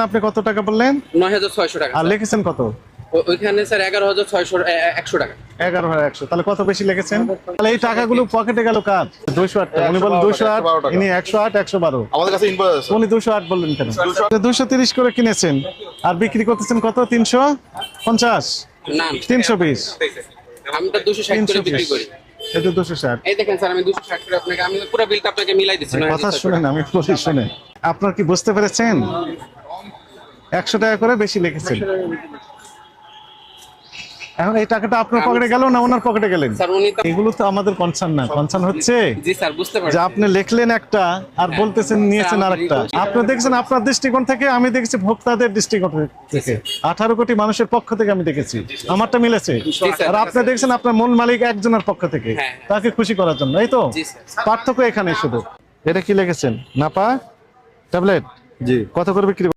আপনি কত টাকা বললেন? ৯৬০০ টাকা। আর লিখেছেন কত? ওইখানে স্যার ১১,৬০০ টাকা। ১১,১০০। তাহলে কত বেশি লিখেছেন? তাহলে এই টাকাগুলো পকেটে গেল কার? 208 টাকা। উনি বলেন 208, ইনি 108, 112। আমাদের কাছে ইনভয়েস আছে। উনি 208 বললেন কেন? 230 করে কিনেছেন আর বিক্রি করতেছেন কত? 350, না 320, আমি তো ২৬০ করে বিক্রি করি। এটা 260। এই দেখেন স্যার, আমি ২৬০ করে আপনাকে, আমি পুরো বিলটা আপনাকে মিলাই দিচ্ছি। কথা শুনেন, আমি বলি শুনেন। আপনার কি বুঝতে পেরেছেন? 100 টাকা করে বেশি লিখেছেন। এখন এই টাকাটা আপনার পকেটে গেল না ওনার পকেটে গেলেন? স্যার উনি তো, এগুলো তো আমাদের কনসার্ন না। কনসার্ন হচ্ছে জি স্যার বুঝতে যে পারছি। আপনি লিখলেন একটা আর বলতেছেন নিয়েছেন আরেকটা। আপনি দেখছেন আপনার দৃষ্টিকোণ থেকে, আমি দেখেছি ভোক্তাদের দৃষ্টিকোণ থেকে। 18 কোটি মানুষের পক্ষ থেকে আমি দেখেছি, আমারটা মিলেছে। স্যার। আর আপনি দেখছেন আপনার মূল মালিক একজনের পক্ষ থেকে, হ্যাঁ। তাকে খুশি করার জন্য, এই তো জি স্যার। পার্থক্য এখানে শুধু। এটা কি লিখেছেন? নাপা ট্যাবলেট। জি। কত করে বিক্রি